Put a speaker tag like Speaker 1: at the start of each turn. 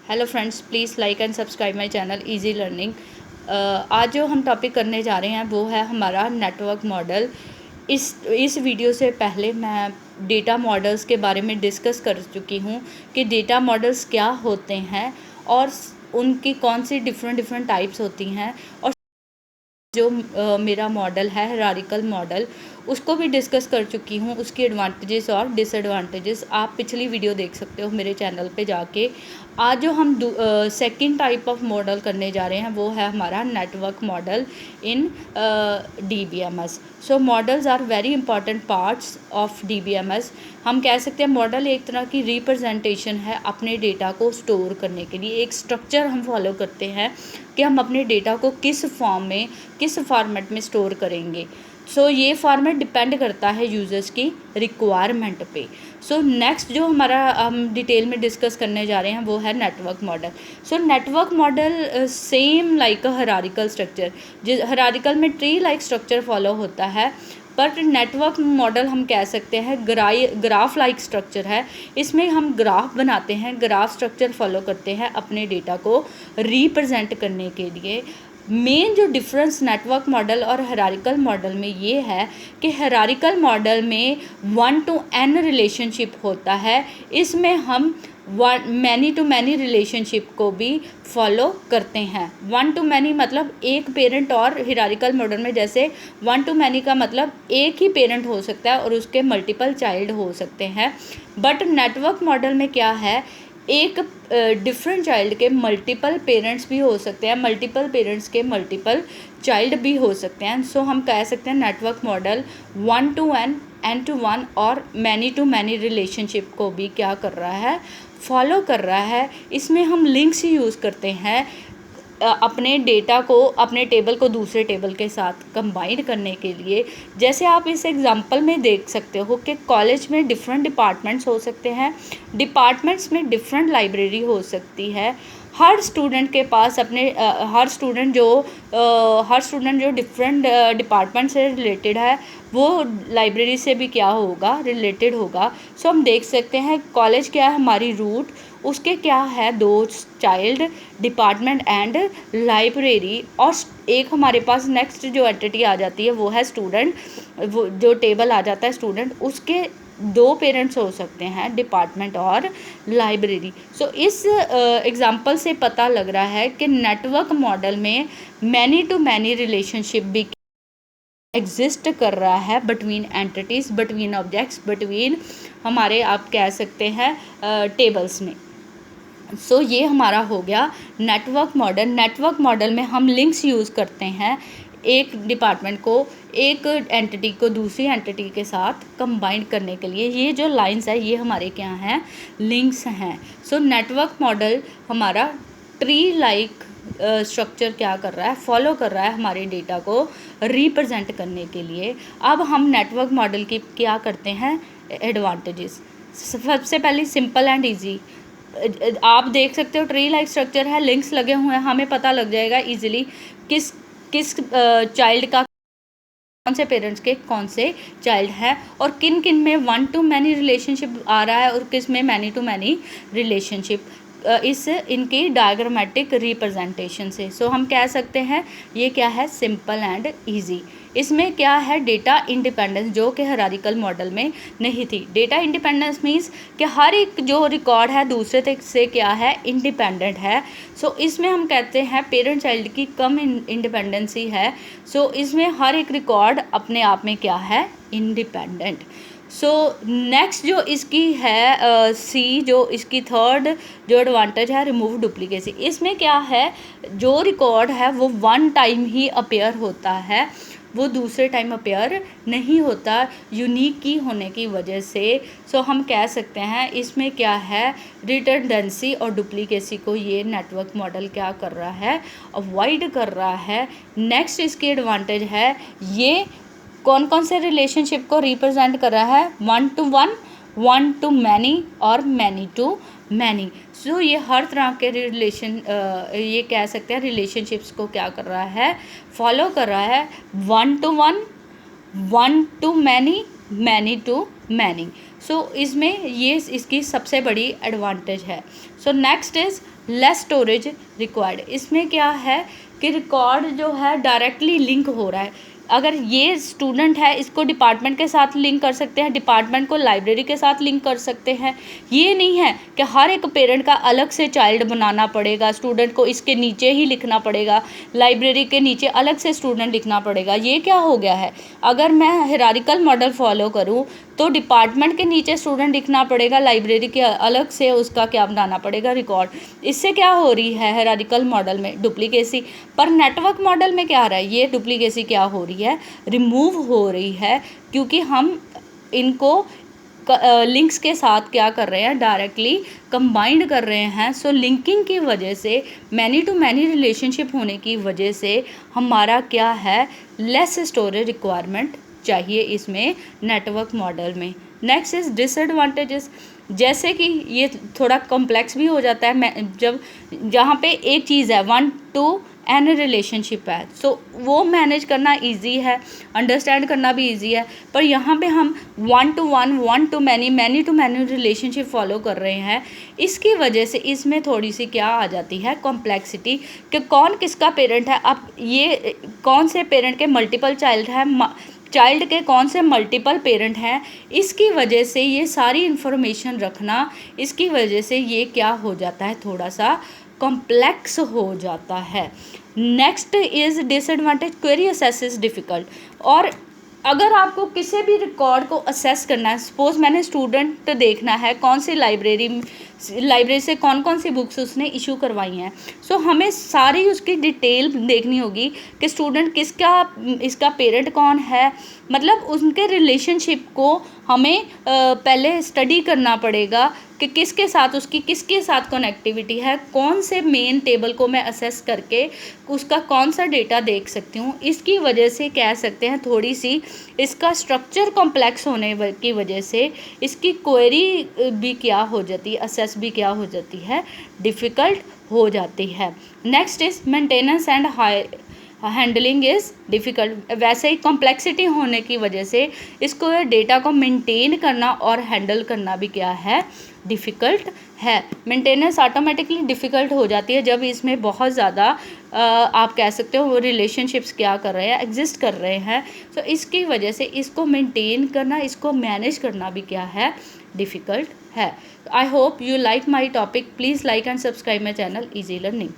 Speaker 1: Hello friends, please like and subscribe my channel easy learning. आज जो हम topic करने जा रहे हैं वो है हमारा नेटवर्क मॉडल। इस वीडियो से पहले मैं डेटा मॉडल्स के बारे में डिस्कस कर चुकी हूँ कि डेटा मॉडल्स क्या होते हैं और उनकी कौन सी डिफरेंट टाइप्स होती हैं, और जो मेरा मॉडल है हायरार्किकल मॉडल उसको भी डिस्कस कर चुकी हूँ, उसकी एडवांटेजेस और डिसएडवांटेजेस आप पिछली वीडियो देख सकते हो मेरे चैनल पे जाके। आज जो हम सेकंड टाइप ऑफ मॉडल करने जा रहे हैं वो है हमारा network model in DBMS। So models are very important parts of DBMS। हम कह सकते हैं मॉडल एक तरह की रिप्रेजेंटेशन है अपने डेटा को स्टोर करने के लिए। एक स्ट्रक्चर हम फॉलो करते हैं कि हम अपने डेटा को किस फॉर्म में, किस फॉर्मेट में स्टोर करेंगे। सो ये फॉर्मेट डिपेंड करता है यूज़र्स की रिक्वायरमेंट पे। सो नेक्स्ट जो हमारा हम डिटेल में डिस्कस करने जा रहे हैं वो है network model. So network model same like अ हायरार्किकल स्ट्रक्चर, जिस हायरार्किकल में ट्री लाइक स्ट्रक्चर फॉलो होता है, बट नेटवर्क मॉडल हम कह सकते हैं ग्राफ लाइक स्ट्रक्चर है। इसमें हम ग्राफ बनाते हैं, ग्राफ स्ट्रक्चर फॉलो करते हैं अपने डेटा को रिप्रेजेंट करने के लिए। मेन जो डिफरेंस नेटवर्क मॉडल और हायरार्किकल मॉडल में ये है कि हायरार्किकल मॉडल में 1 to n रिलेशनशिप होता है। इसमें हम मैनी टू मैनी रिलेशनशिप को भी फॉलो करते हैं। 1 to मैनी मतलब एक पेरेंट, और हायरार्किकल मॉडल में जैसे 1 to मैनी का मतलब एक ही पेरेंट हो सकता है और उसके मल्टीपल चाइल्ड हो सकते हैं। बट नेटवर्क मॉडल में क्या है, एक डिफरेंट चाइल्ड के मल्टीपल पेरेंट्स भी हो सकते हैं, मल्टीपल पेरेंट्स के मल्टीपल चाइल्ड भी हो सकते हैं। सो हम कह सकते हैं network model 1 to n, n to 1 और मैनी टू मैनी रिलेशनशिप को भी क्या कर रहा है, फॉलो कर रहा है। इसमें हम लिंक्स ही यूज़ करते हैं अपने डेटा को, अपने टेबल को दूसरे टेबल के साथ कंबाइन करने के लिए। जैसे आप इस एग्जांपल में देख सकते हो कि कॉलेज में डिफरेंट डिपार्टमेंट्स हो सकते हैं, डिपार्टमेंट्स में डिफरेंट लाइब्रेरी हो सकती है। हर स्टूडेंट के पास अपने हर स्टूडेंट जो डिफरेंट डिपार्टमेंट से रिलेटेड है वो लाइब्रेरी से भी क्या होगा, रिलेटेड होगा। सो हम देख सकते हैं कॉलेज क्या है, हमारी रूट, उसके क्या है, 2 चाइल्ड, डिपार्टमेंट एंड लाइब्रेरी, और एक हमारे पास नेक्स्ट जो एंटिटी आ जाती है वो है स्टूडेंट। वो जो टेबल आ जाता है स्टूडेंट, उसके 2 पेरेंट्स हो सकते हैं, डिपार्टमेंट और लाइब्रेरी। सो इस एग्जांपल से पता लग रहा है कि नेटवर्क मॉडल में मैनी टू मैनी रिलेशनशिप भी एग्जिस्ट कर रहा है between entities, between objects, between हमारे आप कह सकते हैं टेबल्स में। सो ये हमारा हो गया नेटवर्क मॉडल। नेटवर्क मॉडल में हम लिंक्स यूज़ करते हैं एक डिपार्टमेंट को, एक एंटिटी को दूसरी एंटिटी के साथ कंबाइन करने के लिए। ये जो लाइंस है ये हमारे क्या हैं, लिंक्स हैं। सो नेटवर्क मॉडल हमारा ट्री लाइक स्ट्रक्चर क्या कर रहा है, फॉलो कर रहा है हमारे डेटा को रिप्रेजेंट करने के लिए। अब हम नेटवर्क मॉडल की क्या करते हैं, एडवांटेजेस। सबसे पहले सिंपल एंड ईजी। आप देख सकते हो ट्री लाइक स्ट्रक्चर है, लिंक्स लगे हुए हैं, हमें पता लग जाएगा इजीली किस किस चाइल्ड का, कौन से पेरेंट्स के कौन से चाइल्ड है, और किन किन में 1 to मैनी रिलेशनशिप आ रहा है और किस में मैनी टू मैनी रिलेशनशिप, इस इनकी डायग्रामेटिक रिप्रेजेंटेशन से। सो हम कह सकते हैं ये क्या है, सिंपल एंड इजी। इसमें क्या है, डेटा इंडिपेंडेंस, जो कि हायरार्किकल मॉडल में नहीं थी। डेटा इंडिपेंडेंस मीन्स कि हर एक जो रिकॉर्ड है दूसरे तक से क्या है, इंडिपेंडेंट है। सो इसमें हम कहते हैं पेरेंट चाइल्ड की कम इंडिपेंडेंसी है। सो इसमें हर एक रिकॉर्ड अपने आप में क्या है, इंडिपेंडेंट। सो नेक्स्ट जो इसकी है सी, जो इसकी थर्ड जो एडवांटेज है, रिमूव डुप्लीकेसी। इसमें क्या है, जो रिकॉर्ड है वो 1 टाइम ही अपेयर होता है, वो दूसरे टाइम अपेयर नहीं होता, यूनिक की होने की वजह से। सो हम कह सकते हैं इसमें क्या है, रिडंडेंसी और डुप्लीकेसी को ये नेटवर्क मॉडल क्या कर रहा है, अवॉइड कर रहा है। नेक्स्ट इसकी एडवांटेज है, ये कौन कौन से रिलेशनशिप को रिप्रेजेंट कर रहा है, 1 to 1, 1 to मैनी और मैनी टू मैनी। सो ये हर तरह के रिलेशन, ये कह सकते हैं रिलेशनशिप्स को क्या कर रहा है, फॉलो कर रहा है। 1 to 1, 1 to many, many to many. So इसमें ये इसकी सबसे बड़ी एडवांटेज है। So next is less storage required. इसमें क्या है कि रिकॉर्ड जो है डायरेक्टली लिंक हो रहा है। अगर ये स्टूडेंट है इसको डिपार्टमेंट के साथ लिंक कर सकते हैं, डिपार्टमेंट को लाइब्रेरी के साथ लिंक कर सकते हैं। ये नहीं है कि हर एक पेरेंट का अलग से चाइल्ड बनाना पड़ेगा, स्टूडेंट को इसके नीचे ही लिखना पड़ेगा, लाइब्रेरी के नीचे अलग से स्टूडेंट लिखना पड़ेगा। ये क्या हो गया है, अगर मैं हायरार्किकल मॉडल फॉलो करूँ तो डिपार्टमेंट के नीचे स्टूडेंट लिखना पड़ेगा, लाइब्रेरी के अलग से उसका क्या बनाना पड़ेगा, रिकॉर्ड। इससे क्या हो रही है हायरार्किकल मॉडल में, डुप्लीकेसी। पर नेटवर्क मॉडल में क्या आ रहा है, ये डुप्लीकेसी क्या हो रही है, रिमूव हो रही है, क्योंकि हम इनको लिंक्स के साथ क्या कर रहे हैं, डायरेक्टली कंबाइंड कर रहे हैं। सो लिंकिंग की वजह से, मैनी टू मैनी रिलेशनशिप होने की वजह से हमारा क्या है, लेस स्टोरेज रिक्वायरमेंट चाहिए इसमें नेटवर्क मॉडल में। Next is disadvantages. जैसे कि ये थोड़ा कॉम्प्लेक्स भी हो जाता है, मैं जब जहाँ पे एक चीज़ है 1 to n रिलेशनशिप है, सो वो मैनेज करना इजी है, अंडरस्टैंड करना भी इजी है। पर यहाँ पे हम 1 to 1, 1 to many, many to many relationship follow कर रहे हैं। इसकी वजह से इसमें थोड़ी सी क्या आ जाती है, कॉम्प्लेक्सिटी, कि कौन किसका पेरेंट है। अब ये कौन से पेरेंट के मल्टीपल चाइल्ड है, चाइल्ड के कौन से मल्टीपल पेरेंट हैं, इसकी वजह से ये सारी इन्फॉर्मेशन रखना, इसकी वजह से ये क्या हो जाता है, थोड़ा सा कॉम्प्लेक्स हो जाता है। Next is disadvantage, query assess is difficult. और अगर आपको किसी भी रिकॉर्ड को असेस करना है, सपोज़ मैंने स्टूडेंट देखना है कौन सी लाइब्रेरी से कौन कौन सी बुक्स उसने इशू करवाई हैं, सो हमें सारी उसकी डिटेल देखनी होगी कि स्टूडेंट किसका, इसका पेरेंट कौन है, मतलब उनके रिलेशनशिप को हमें पहले स्टडी करना पड़ेगा कि किसके साथ कनेक्टिविटी है, कौन से मेन टेबल को मैं असेस करके उसका कौन सा डेटा देख सकती हूँ। इसकी वजह से कह सकते हैं थोड़ी सी इसका स्ट्रक्चर कॉम्प्लेक्स होने की वजह से इसकी क्वेरी भी क्या हो जाती है, असेस भी क्या हो जाती है, डिफ़िकल्ट हो जाती है। Next is maintenance and handling is difficult. वैसे ही कॉम्प्लेक्सिटी होने की वजह से इसको डेटा को मेंटेन करना और हैंडल करना भी क्या है, डिफ़िकल्ट है। मेंटेनेंस ऑटोमेटिकली डिफ़िकल्ट हो जाती है जब इसमें बहुत ज़्यादा आप कह सकते हो वो रिलेशनशिप्स क्या कर रहे हैं, एग्जिस्ट कर रहे हैं। तो इसकी वजह से इसको मेंटेन करना, इसको मैनेज करना भी क्या है, डिफ़िकल्ट है। I hope you like my topic. Please like and subscribe my channel easy learning.